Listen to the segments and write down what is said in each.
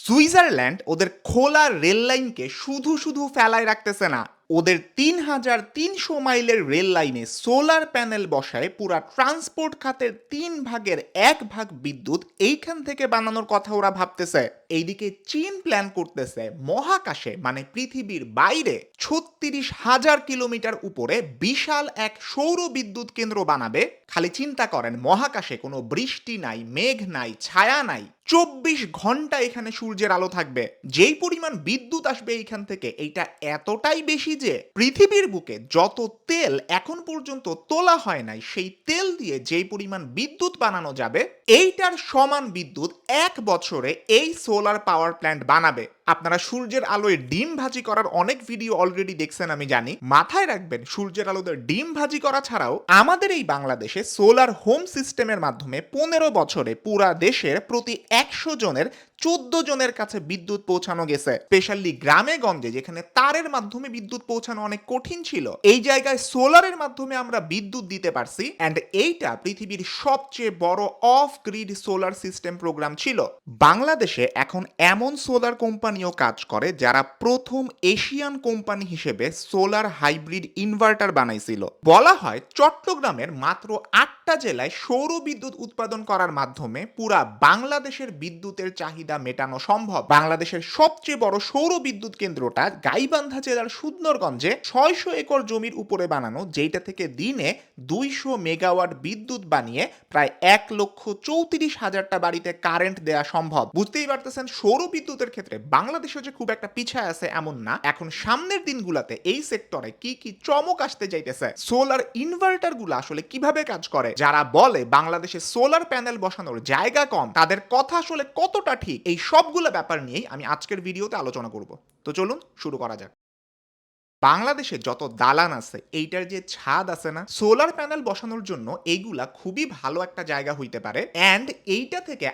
Switzerland ওদের খোলা rail লাইনকে শুধু শুধু ফেলায় রাখতেছে না, ওদের ৩,৩০০ মাইলের রেল লাইনে সোলার প্যানেল বসায় পুরা ট্রান্সপোর্ট খাতের ১/৩ বিদ্যুৎ এইখান থেকে বানানোর কথা ওরা ভাবতেছে। এইদিকে চীন প্ল্যান করতেছে মহাকাশে মানে পৃথিবীর বাইরে ৩৬,০০০ কিলোমিটার উপরে বিশাল এক সৌর বিদ্যুৎ কেন্দ্র বানাবে। খালি চিন্তা করেন, মহাকাশে কোনো বৃষ্টি নাই, মেঘ নাই, ছায়া নাই, ২৪ ঘন্টা এখানে সূর্যের আলো থাকবে। যেই পরিমাণ বিদ্যুৎ আসবে এইখান থেকে, এইটা এতটাই বেশি যে পৃথিবীর বুকে যত তেল এখন পর্যন্ত তোলা হয় নাই, সেই তেল দিয়ে যেই পরিমাণ বিদ্যুৎ বানানো যাবে, এইটার সমান বিদ্যুৎ ১ বছরে এই সোলার পাওয়ার প্ল্যান্ট বানাবে। আপনারা সূর্যের আলোয় ডিম ভাজি করার অনেক ভিডিও অলরেডি দেখছেন আমি জানি। মাথায় রাখবেন, সূর্যের আলোতে ডিম ভাজি করা ছাড়াও আমাদের এই বাংলাদেশে সোলার হোম সিস্টেমের মাধ্যমে ১৫ বছরে পুরা দেশের প্রতি ১০০ জনের ১৪ জনের কাছে বিদ্যুৎ পৌঁছানো গেছে। স্পেশালি গ্রামে গঞ্জে যেখানে তারের মাধ্যমে বিদ্যুৎ পৌঁছানো অনেক কঠিন ছিল, এই জায়গায় সোলারের মাধ্যমে আমরা বিদ্যুৎ দিতে পারছি। অ্যান্ড এইটা পৃথিবীর সবচেয়ে বড় of grid solar system program ছিল। বাংলাদেশে এখন এমন সোলার কোম্পানিও কাজ করে যারা প্রথম এশিয়ান কোম্পানি হিসেবে সোলার হাইব্রিড ইনভার্টার বানাইছিল। বলা হয় চট্টগ্রামের মাত্র ৮টা জেলায় সৌর বিদ্যুৎ উৎপাদন করার মাধ্যমে পুরা বাংলাদেশের বিদ্যুতের চাহিদা মেটানো সম্ভব। বাংলাদেশের সবচেয়ে বড় সৌর বিদ্যুৎ কেন্দ্রটা গাইবান্ধা জেলার সুন্দরগঞ্জে ৬০০ একর জমির উপরে বানানো, যেটা থেকে দিনে ২০০ মেগাওয়াট বিদ্যুৎ বানিয়ে প্রায় ১,৩৪,০০০টা বাড়িতে কারেন্ট দেয়া সম্ভব। বুঝতেই পারতেছেন, সৌর বিদ্যুতের ক্ষেত্রে বাংলাদেশে যে খুব একটা পিছায় আছে এমন না। এখন সামনের দিনগুলোতে এই সেক্টরে কি কি চমক আসতে যাইতেছে, সোলার ইনভার্টার গুলো আসলে কিভাবে কাজ করে, যারা বলে বাংলাদেশে সোলার প্যানেল বসানোর জায়গা কম, তাদের কথা আসলে কতটা ঠিক, এই সবগুলো ব্যাপার নিয়েই আমি আজকের ভিডিওতে আলোচনা করব। তো চলুন শুরু করা যাক। বাংলাদেশে যত দালান আছে, এইটার যে ছাদ আছে না, সোলার প্যানেল বসানোর জন্য এইগুলা খুবই ভালো একটা জায়গা হইতে পারে। এন্ড এইটা থেকে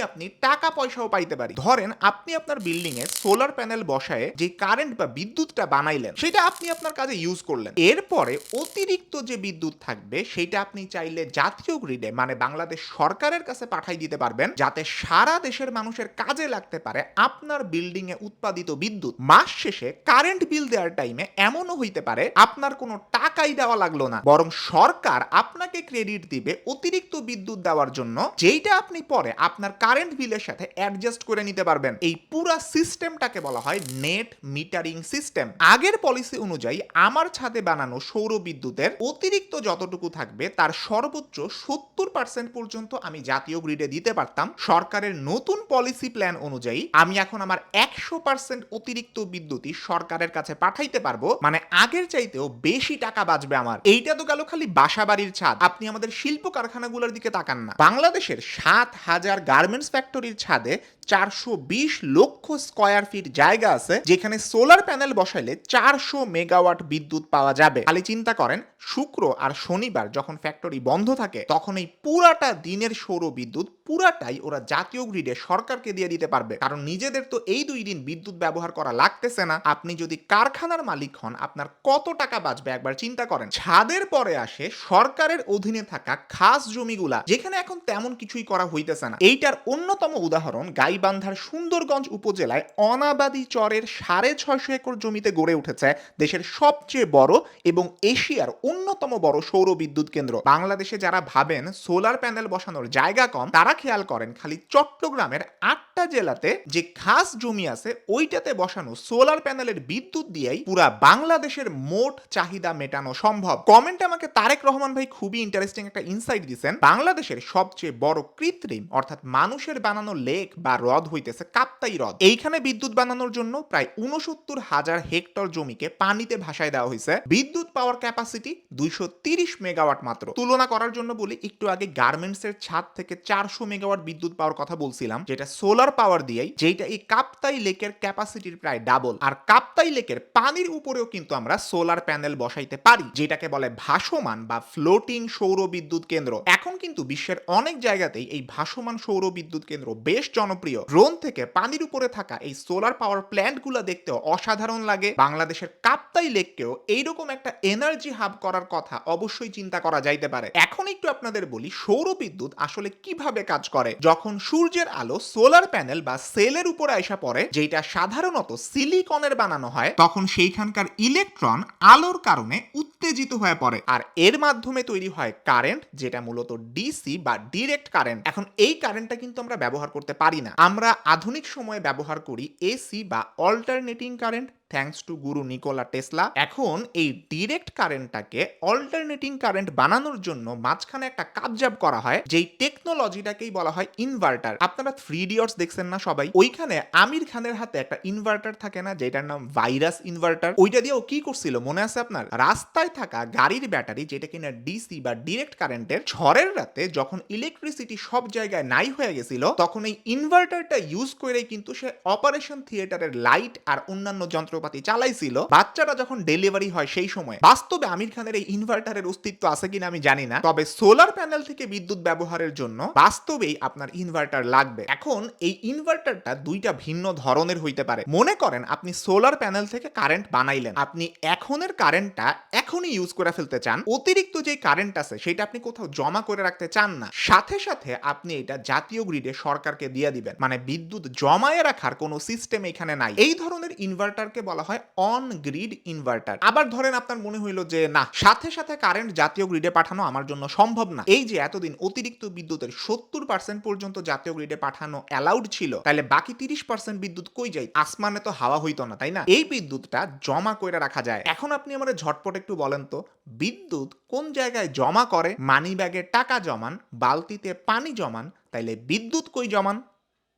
আপনি টাকা পয়সাও পাইতে পারি। ধরেন আপনি আপনার বিল্ডিং এ সোলার প্যানেল বসায় যে কারেন্ট বা বিদ্যুৎটা বানাইলেন, সেটা আপনি আপনার কাজে ইউজ করলেন। এরপরে অতিরিক্ত যে বিদ্যুৎ থাকবে, সেটা আপনি চাইলে জাতীয় গ্রিডে মানে বাংলাদেশ সরকারের কাছে পাঠাই দিতে পারবেন, যাতে সারা দেশের মানুষের কাজে লাগতে পারে আপনার বিল্ডিং এ উৎপাদিত বিদ্যুৎ। মাস শেষে কারেন্ট বিল দেওয়ার টাইমে এমনও হইতে পারে আপনার কোনো টাকাই দেওয়া লাগলো না, বরং সরকার আপনাকে ক্রেডিট দিবে অতিরিক্ত বিদ্যুৎ দেওয়ার জন্য, যেইটা আপনি পরে আপনার কারেন্ট বিলের সাথে অ্যাডজাস্ট করে নিতে পারবেন। এই পুরা সিস্টেমটাকে বলা হয় নেট মিটারিং সিস্টেম। আগের পলিসি অনুযায়ী আমার ছাদে বানানো সৌর বিদ্যুতের অতিরিক্ত যতটুকু থাকবে তার সর্বোচ্চ ৭০% পর্যন্ত আমি জাতীয় গ্রিডে দিতে পারতাম। সরকারের নতুন পলিসি প্ল্যান অনুযায়ী আমি এখন আমার ১০০% অতিরিক্ত বিদ্যুৎই সরকারের কাছে পাঠাইতে পারবো। মানে আগের চাইতেও বেশি টাকা বাঁচবে আমার। এইটা তো গেল খালি বাসাবাড়ির ছাদ। আপনি আমাদের শিল্প কারখানাগুলোর দিকে তাকান না। বাংলাদেশের ৭,০০০ গার্মেন্টস ফ্যাক্টরির ছাদে ৪২০ লক্ষ স্কয়ার ফিট জায়গা আছে, যেখানে সোলার প্যানেল বসাইলে ৪০০ মেগাওয়াট বিদ্যুৎ পাওয়া যাবে। খালি চিন্তা করেন, শুক্র আর শনিবার যখন ফ্যাক্টরি বন্ধ থাকে, তখন এই পুরাটা দিনের সৌর বিদ্যুৎ পুরাটাই ওরা জাতীয় গ্রিডে সরকারকে দিয়ে দিতে পারবে। কারণ নিজেদের তো এই ২ দিন বিদ্যুৎ ব্যবহার করা লাগতেছে না। আপনি যদি কারখানার মালিক হন, আপনার কত টাকা বাঁচবে একবার চিন্তা করেন। ছাদের পরে আসে সরকারের অধীনে থাকা খাস জমিগুলা, যেখানে এখন তেমন কিছুই করা হইতেছে না। এইটার অন্যতম উদাহরণ গাইবান্ধার সুন্দরগঞ্জ উপজেলায় অনাবাদী চরের ৬৫০ একর জমিতে গড়ে উঠেছে দেশের সবচেয়ে বড় এবং এশিয়ার অন্যতম বড় সৌর বিদ্যুৎ কেন্দ্র। বাংলাদেশে যারা ভাবেন সোলার প্যানেল বসানোর জায়গা কম, তারা খেয়াল করেন খালি চট্টগ্রামের ৮টা জেলাতে যে খাস জমি আছে, ওইটাতে বসানো সোলার প্যানেলের বিদ্যুৎ দিয়েই পুরা বাংলাদেশের মোট চাহিদা মেটানো সম্ভব। কমেন্টে আমাকে তারেক রহমান ভাই খুবই ইন্টারেস্টিং একটা ইনসাইট দিয়েছেন। বাংলাদেশের সবচেয়ে বড় কৃত্রিম অর্থাৎ মানুষের বানানো লেক বা হ্রদ হইতেছে কাপ্তাই হ্রদ। এইখানে বিদ্যুৎ বানানোর জন্য প্রায় ৬৯,০০০ হেক্টর জমিকে পানিতে ভাসায় দেওয়া হয়েছে। বিদ্যুৎ পাওয়ার ক্যাপাসিটি ২৩০ মেগাওয়াট মাত্র। তুলনা করার জন্য বলি, একটু আগে গার্মেন্টস এর ছাদ থেকে ৪০০ মেগাওয়াট বিদ্যুৎ পাওয়ার কথা বলছিলাম, যেটা সোলার পাওয়ার দিয়েই, যেটা এই কাপ্তাই লেকের ক্যাপাসিটির প্রায় ডাবল। আর কাপ্তাই লেকের পানির উপরেও কিন্তু আমরা সোলার প্যানেল বসাইতে পারি, যেটাকে বলে ভাসমান বা ফ্লোটিং সৌর বিদ্যুৎ কেন্দ্র। এখন কিন্তু বিশ্বের অনেক জায়গাতেই এই ভাসমান সৌর বিদ্যুৎ কেন্দ্র বেশ জনপ্রিয়। ভিডিও। ড্রোন থেকে পানির উপরে থাকা এই সোলার পাওয়ার প্ল্যান্ট গুলা দেখতেও অসাধারণ লাগে। বাংলাদেশের কাপ্তাই লেককেও এইরকম একটা এনার্জি হাব করার কথা অবশ্যই চিন্তা করা যাইতে পারে। এখন একটু আপনাদের বলি সৌর বিদ্যুৎ আসলে কিভাবে কাজ করে। যখন সূর্যের আলো সোলার প্যানেল বা সেলের উপরে আইসা পড়ে, যেটা সাধারণত সিলিকনের বানানো হয়, তখন সেইখানকার ইলেকট্রন আলোর কারণে উত্তেজিত হয়ে পড়ে আর এর মাধ্যমে তৈরি হয় কারেন্ট, যেটা মূলত ডিসি বা ডিরেক্ট কারেন্ট। এখন এই কারেন্টটা কিন্তু আমরা ব্যবহার করতে পারি না, আমরা আধুনিক সময়ে ব্যবহার করি এসি বা alternating current, thanks to Guru Nikola Tesla. এখন এই ডিরেক্ট কারেন্টটাকে অল্টারনেটিং কারেন্ট বানানোর জন্য মাঝখানে একটা কাবজাব করা হয়, যেই টেকনোলজিটাকেই বলা হয় ইনভার্টার। আপনারা 3 ইডিয়টস দেখছেন না সবাই? ওইখানে আমির খানের হাতে একটা ইনভার্টার থাকে না, যেটার নাম ভাইরাস ইনভার্টার? ওইটা দিয়ে ও কি করছিল মনে আছে আপনার? রাস্তায় থাকা গাড়ির ব্যাটারি, যেটা কিনা ডিসি বা ডিরেক্ট কারেন্টের, ঝড়ের রাতে যখন ইলেকট্রিসিটি সব জায়গায় নাই হয়ে গেছিল, তখন এই ইনভার্টারটা ইউজ করে কিন্তু সে অপারেশন থিয়েটারের লাইট আর অন্যান্য যন্ত্রপাতি চালাইছিল। বাচ্চাটা যখন ডেলিভারি হয় সেই সময়। বাস্তবে আমির খানের এই ইনভার্টারের অস্তিত্ব আছে কিনা আমি জানি না, তবে সোলার প্যানেল থেকে বিদ্যুৎ ব্যবহারের জন্য বাস্তবেই আপনার ইনভার্টার লাগবে। এখন এই ইনভার্টারটা দুইটা ভিন্ন ধরনের হইতে পারে। মনে করেন আপনি সোলার প্যানেল থেকে কারেন্ট বানাইলেন, আপনি এখনের কারেন্টটা এখনই ইউজ করে ফেলতে চান, অতিরিক্ত যে কারেন্ট আছে সেটা আপনি কোথাও জমা করে রাখতে চান না, সাথে সাথে আপনি এটা জাতীয় গ্রিডে সরকারকে দিয়ে দিবেন, মানে বিদ্যুৎ জমায়ে রাখার কোনো সিস্টেম এখানে নাই। এই ধরনের ইনভার্টারকে বলা হয় অন গ্রিড ইনভার্টার। আবার ধরেন আপনার মনে হইলো যে না, সাথে সাথে কারেন্ট জাতীয় গ্রিডে পাঠানো আমার জন্য সম্ভব না, এই যে এতদিন অতিরিক্ত বিদ্যুতের 70% পর্যন্ত জাতীয় গ্রিডে পাঠানো অ্যালাউড ছিল, তাহলে বাকি 30% বিদ্যুৎ কই যায়? আসমানে তো হাওয়া হইতো না, তাই না? এই বিদ্যুৎটা জমা করে রাখা যায়। এখন আপনি আমাদের ঝটপট একটু বলেন তো, বিদ্যুৎ কোন জায়গায় জমা করে? মানি ব্যাগে টাকা জমান, বালতিতে পানি জমান, তাইলে বিদ্যুৎ কই জমান?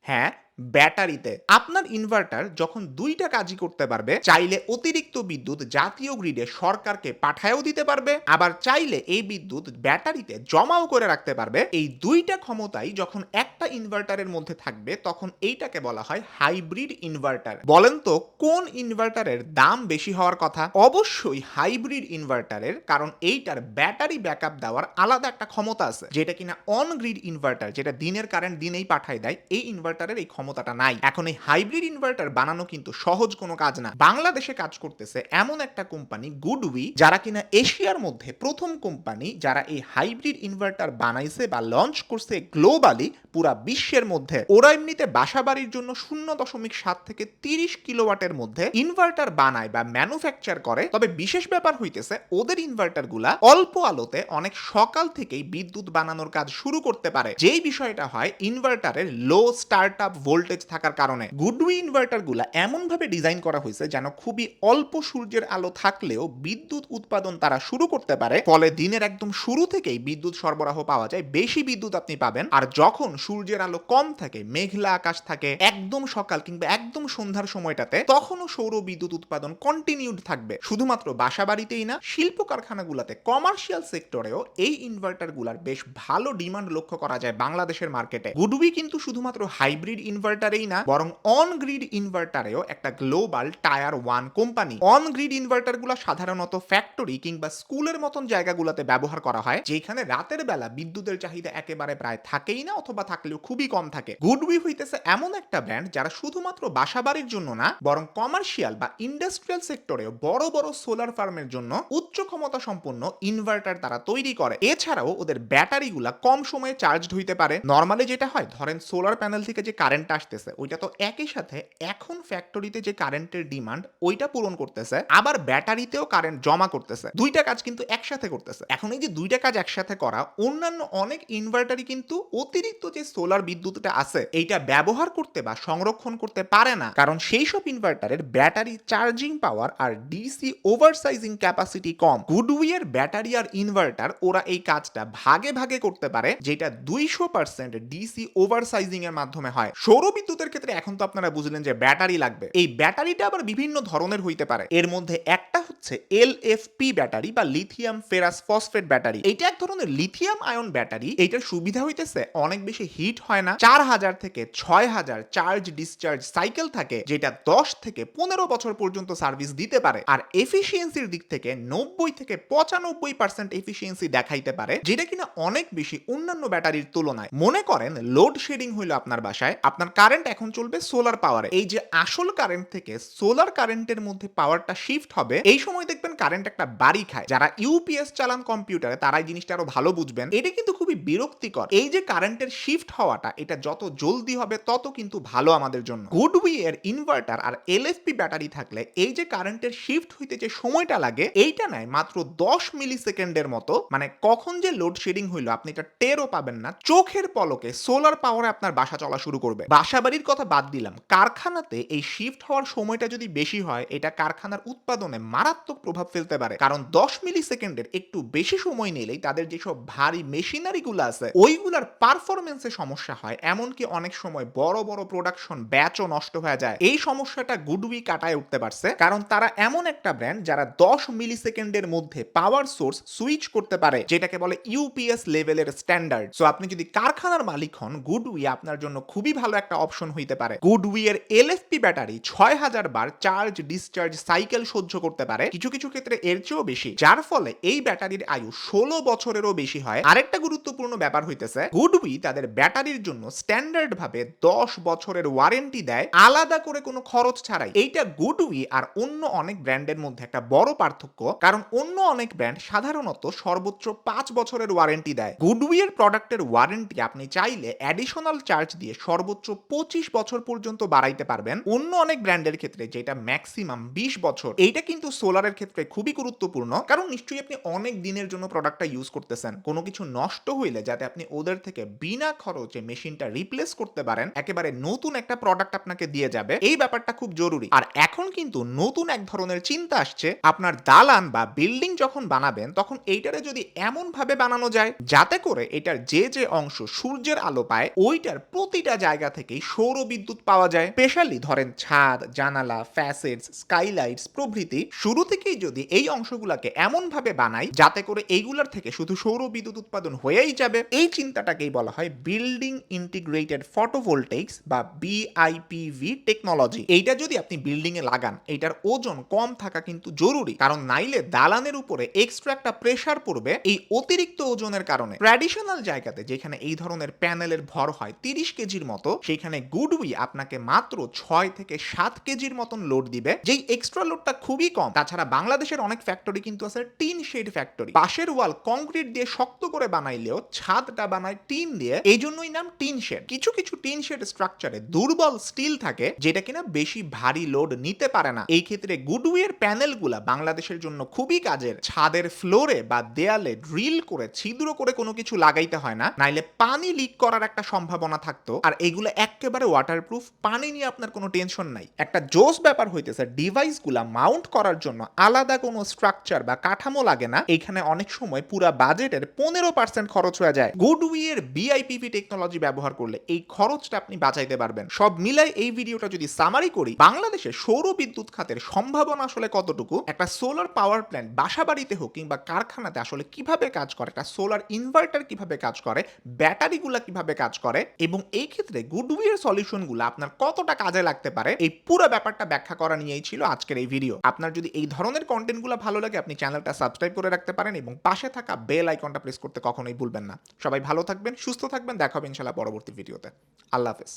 হ্যাঁ, ব্যাটারিতে। আপনার ইনভার্টার যখন দুইটা কাজই করতে পারবে, চাইলে অতিরিক্ত বিদ্যুৎ জাতীয় গ্রিডে সরকারকে পাঠায়ও দিতে পারবে, আবার চাইলে এই বিদ্যুৎ ব্যাটারিতে জমাও করে রাখতে পারবে। এই দুইটা ক্ষমতাই যখন একটা ইনভার্টারের মধ্যে থাকবে, তখন এইটাকে বলা হয় হাইব্রিড ইনভার্টার। বলেন তো কোন ইনভার্টারের দাম বেশি হওয়ার কথা? অবশ্যই হাইব্রিড ইনভার্টারের, কারণ এইটার ব্যাটারি ব্যাকআপ দেওয়ার আলাদা একটা ক্ষমতা আছে, যেটা কিনা অন গ্রিড ইনভার্টার, যেটা দিনের কারেন্ট দিনেই পাঠায় দেয়, এই ইনভার্টারের এই ক্ষমতাটা নাই। এখন এই হাইব্রিড ইনভার্টার বানানো কিন্তু সহজ কোনো কাজ না। বাংলাদেশে কাজ করতেছে এমন একটা কোম্পানি গুডউই, যারা কিনা এশিয়ার মধ্যে প্রথম কোম্পানি যারা এই হাইব্রিড ইনভার্টার বানাইছে বা লঞ্চ করছে গ্লোবালি পুরা বিশ্বের মধ্যে। ওরা এমনিতে বাসাবাড়ির জন্য 0.7 থেকে 30 কিলোওয়াটের মধ্যে ইনভার্টার বানায় বা ম্যানুফ্যাকচার করে। তবে বিশেষ ব্যাপার হইতেছে ওদের ইনভার্টার গুলা অল্প আলোতে অনেক সকাল থেকেই বিদ্যুৎ বানানোর কাজ শুরু করতে পারে, যেই বিষয়টা হয় ইনভার্টারের লো স্টার্ট আপ ভোল্টেজ থাকার কারণে। গুডউই ইনভার্টার গুলা এমন ভাবে ডিজাইন করা হয়েছে যেন খুবই অল্প সূর্যের আলো থাকলেও বিদ্যুৎ উৎপাদন তারা শুরু করতে পারে, ফলে দিনের একদম শুরু থেকেই বিদ্যুৎ সরবরাহ পাওয়া যায়, বেশি বিদ্যুৎ আপনি পাবেন। আর যখন সূর্যের আলো কম থাকে, মেঘলা আকাশ থাকে, একদম সকাল কিংবা একদম সন্ধ্যার সময়টাতে, তখনও সৌর বিদ্যুৎ উৎপাদন কন্টিনিউড থাকবে। শুধুমাত্র বাসা বাড়িতেই না, শিল্প কারখানাগুলোতে, কমার্শিয়াল সেক্টরেও এই ইনভার্টার গুলার বেশ ভালো ডিমান্ড লক্ষ্য করা যায় বাংলাদেশের মার্কেটে। গুডউই কিন্তু শুধুমাত্র হাইব্রিড ইনভার্টারেই না, বরং অন গ্রিড ইনভার্টারেও একটা global tyre 1 company. On grid inverter গুলা সাধারণত ফ্যাক্টরি কিংবা স্কুলের মতন জায়গাগুলোতে ব্যবহার করা হয়, যেখানে রাতের বেলা বিদ্যুতের চাহিদা একেবারে প্রায় থাকেই না, অথবা থাকলেও খুবই কম থাকে। গুডউই হইতেছে এমন একটা ব্র্যান্ড যারা শুধুমাত্র বাসাবাড়ির জন্য না, বরং কমার্শিয়াল বা ইন্ডাস্ট্রিয়াল সেক্টরেও বড় বড় সোলার ফার্মের জন্য উচ্চ ক্ষমতা সম্পন্ন ইনভার্টার তারা তৈরি করে। এছাড়াও ওদের ব্যাটারিগুলা কম সময়ে চার্জড হইতে পারে। নরমালি যেটা হয়, ধরেন সোলার প্যানেল থেকে যে কারেন্ট আসতেছে ওইটা তো একই সাথে এখন ফ্যাক্টরিতে যে কারেন্টের ডিমান্ড ওইটা পূরণ করতেছে, আবার ব্যাটারিতেও কারেন্ট জমা করতেছে। দুইটা কাজ কিন্তু একসাথে করতেছে। এখন এই যে দুইটা কাজ একসাথে করা, অন্যান্য অনেক ইনভার্টারই কিন্তু অতিরিক্ত যে সোলার বিদ্যুৎটা আছে এইটা ব্যবহার করতে বা সংরক্ষণ করতে পারে না, কারণ সেই সব ইনভার্টারের ব্যাটারি চার্জিং পাওয়ার আর ডিসি ওভারসাইজিং ক্যাপাসিটি কম। গুডউইয়ের ব্যাটারি আর ইনভার্টার ওরা এই কাজটা ভাগে ভাগে করতে পারে, যেটা 200% ডিসি ওভারসাইজিং এর মাধ্যমে হয়। সৌর বিদ্যুতের ক্ষেত্রে এখন তো আপনারা বুঝলেন যে ব্যাটারি লাগবে। এই ব্যাটারিটা আবার বিভিন্ন ধরনের হইতে পারে। এর মধ্যে একটা হচ্ছে এলএফপি ব্যাটারি বা লিথিয়াম ফেরাস ফসফেট ব্যাটারি। এটা এক ধরনের লিথিয়াম আয়ন ব্যাটারি। এইটার সুবিধা হইতেছে অনেক বেশি হিট হয় না, 4000 থেকে 6000 চার্জ ডিসচার্জ সাইকেল থাকে, যেটা 10 থেকে 15 বছর পর্যন্ত সার্ভিস দিতে পারে। আর এফিসিয়েন্সির দিক থেকে 90 থেকে 95% এফিসিয়েন্সি দেখাইতে পারে, যেটা কিনা অনেক বেশি অন্যান্য ব্যাটারির তুলনায়। মনে করেন লোড শেডিং হইলো আপনার বাসায়, আপনার আপনার কারেন্ট এখন চলবে সোলার পাওয়ারে। এই যে আসল কারেন্ট থেকে সোলার কারেন্টের মধ্যে পাওয়ারটা শিফট হবে, এই সময় দেখবেন কারেন্ট একটা বাড়ি খায়। যারা ইউপিএস চালান কম্পিউটারে তারা এই জিনিসটা আরো ভালো বুঝবেন। এটা কিন্তু খুবই বিরক্তিকর। এই যে কারেন্টের শিফট হওয়াটা, এটা যত জলদি হবে তত কিন্তু ভালো আমাদের জন্য। গুডউই এর ইনভার্টার আর এলএফপি ব্যাটারি থাকলে এই যে কারেন্টের শিফট হইতে যে সময়টা লাগে, এইটা নেয় মাত্র 10 মিলি সেকেন্ডের মতো। মানে কখন যে লোডশেডিং হইলো আপনি এটা টেরও পাবেন না। চোখের পলকে সোলার পাওয়ারে আপনার বাসা চলা শুরু করবে। বাসা বাড়ির কথা বাদ দিলাম, কারখানাতে এই শিফট হওয়ার সময়টা যদি বেশি হয়, এটা কারখানার উৎপাদনে মারাত্মক প্রভাব ফেলতে পারে। কারণ 10 মিলি সেকেন্ডের একটু বেশি সময় নিলেই তাদের যেসব ভারী মেশিনারি গুলো আছে ওইগুলার পারফরমেন্সে সমস্যা হয়। এমনকি অনেক সময় বড় বড় প্রোডাকশন ব্যাচও নষ্ট হয়ে যায়। এই সমস্যাটা গুডউই কাটায় উঠতে পারছে, কারণ তারা এমন একটা ব্র্যান্ড যারা 10 মিলি সেকেন্ডের মধ্যে পাওয়ার সোর্স সুইচ করতে পারে, যেটাকে বলে ইউপিএস লেভেলের স্ট্যান্ডার্ড। সো আপনি যদি কারখানার মালিক হন, গুডউই আপনার জন্য খুবই ভালো একটা অপশন হইতে পারে। গুডউই এর এলএফপি ব্যাটারি 6000 বার চার্জ ডিসচার্জ সাইকেল সহ্য করতে পারে, কিছু কিছু ক্ষেত্রে এর চেয়েও বেশি, যার ফলে এই ব্যাটারির আয়ু 16 বছরেরও বেশি হয়। আরেকটা গুরুত্বপূর্ণ ব্যাপার হইতেছে, গুডউই তাদের ব্যাটারির জন্য স্ট্যান্ডার্ড ভাবে 10 বছরের ওয়ারেন্টি দেয়, আলাদা করে কোনো খরচ ছাড়াই। এইটা গুডউই আর অন্য অনেক ব্র্যান্ডের মধ্যে একটা বড় পার্থক্য, কারণ অন্য অনেক ব্র্যান্ড সাধারণত সর্বোচ্চ 5 বছরের ওয়ারেন্টি দেয়। গুডউই এর প্রোডাক্টের ওয়ারেন্টি আপনি চাইলে অ্যাডিশনাল চার্জ দিয়ে সর্বোচ্চ 25 বছর পর্যন্ত বাড়াইতে পারবেন। অন্য অনেক ব্র্যান্ডের ক্ষেত্রে যেটা ম্যাক্সিমাম 20 বছর। এইটা কিন্তু সোলারের ক্ষেত্রে খুবই গুরুত্বপূর্ণ, কারণ নিশ্চয়ই আপনি অনেক দিনের জন্য প্রোডাক্টটা ইউজ করতেছেন। কোনো কিছু নষ্ট হইলে যাতে আপনি ওদের থেকে বিনা খরচে মেশিনটা রিপ্লেস করতে পারেন, একেবারে নতুন একটা প্রোডাক্ট আপনাকে দিয়ে যাবে, এই ব্যাপারটা খুব জরুরি। আর এখন কিন্তু নতুন এক ধরনের চিন্তা আসছে, আপনার দালান বা বিল্ডিং যখন বানাবেন তখন এইটারে যদি এমন ভাবে বানানো যায় যাতে করে এটার যে যে অংশ সূর্যের আলো পায়, ওইটার প্রতিটা জায়গা থেকেই সৌর বিদ্যুৎ পাওয়া যায়। স্পেশালি ধরেন ছাদ, জানালা, ফ্যাসেটস, স্কাইলাইটস প্রভৃতি, শুরু থেকেই যদি এই অংশগুলোকে এমন ভাবে বানাই যাতে করে এইগুলার থেকে শুধু সৌর বিদ্যুৎ উৎপাদন হয়েই যাবে, এই চিন্তাটাকেই বলা হয় বিল্ডিং ইন্টিগ্রেটেড ফটোভোল্টেইক্স বা বিআইপিভি টেকনোলজি। এইটা যদি আপনি বিল্ডিং এ লাগান, এইটার ওজন কম থাকা কিন্তু জরুরি, কারণ নাইলে দালানের উপরে এক্সট্রা একটা প্রেসার পড়বে এই অতিরিক্ত ওজনের কারণে। ট্র্যাডিশনাল জায়গাতে যেখানে এই ধরনের প্যানেলের ভর হয় 30 কেজির মতো, সেখানে গুডউই আপনাকে মাত্র 6 থেকে 7 কেজির মতন লোড দিবে, যেই এক্সট্রা লোডটা খুবই কম। তাছাড়া বাংলাদেশের অনেক ফ্যাক্টরি কিন্তু আছে টিন শেড ফ্যাক্টরি, পাশের ওয়াল কংক্রিট দিয়ে শক্ত করে বানাইলেও ছাদটা বানায় টিন দিয়ে, এই জন্যই নাম টিন শেড। কিছু কিছু টিন শেড স্ট্রাকচারে দুর্বল স্টিল থাকে যেটা কিনা বেশি ভারী লোড নিতে পারে না। এই ক্ষেত্রে গুডউই এর প্যানেলগুলা বাংলাদেশের জন্য খুবই কাজের। ছাদের ফ্লোরে বা দেয়ালে ড্রিল করে ছিদ্র করে কোনো কিছু লাগাইতে হয় না, নাইলে পানি লিক করার একটা সম্ভাবনা থাকতো। আর এইগুলো একেবারে ওয়াটারপ্রুফ, পানি নিয়ে আপনার কোনো টেনশন নাই। একটা জোস ব্যাপার হইতেছে, ডিভাইসগুলা মাউন্ট করার জন্য আলাদা কোনো স্ট্রাকচার বা কাঠামো লাগে না। এইখানে অনেক সময় পুরা বাজেটের 15% খরচ হয়ে যায়। গুডউই এর বিআইপিভি টেকনোলজি ব্যবহার করলে এই খরচটা আপনি বাঁচাইতে পারবেন। সব মিলাই এই ভিডিওটা যদি সামারি করি, বাংলাদেশে সৌর বিদ্যুৎ খাতের সম্ভাবনা আসলে কতটুকু, একটা সোলার পাওয়ার প্ল্যান্ট বাসা বাড়িতে হোক কিংবা কারখানাতে আসলে কিভাবে কাজ করে, একটা সোলার ইনভার্টার কিভাবে কাজ করে, ব্যাটারিগুলা কিভাবে কাজ করে, এবং এই ক্ষেত্রে গুডউই এর সলিউশনগুলো আপনার কতটা কাজে লাগতে পারে, এই পুরো ব্যাপারটা ব্যাখ্যা করা নিয়েই ছিল আজকের এই ভিডিও। আপনার যদি এই ধরনের কন্টেন্টগুলো ভালো লাগে, আপনি চ্যানেলটা সাবস্ক্রাইব করে রাখতে পারেন এবং পাশে থাকা বেল আইকনটা প্রেস করতে কখনোই ভুলবেন না। সবাই ভালো থাকবেন, সুস্থ থাকবেন, দেখা হবে ইনশাআল্লাহ পরবর্তী ভিডিওতে। আল্লাহ হাফেজ।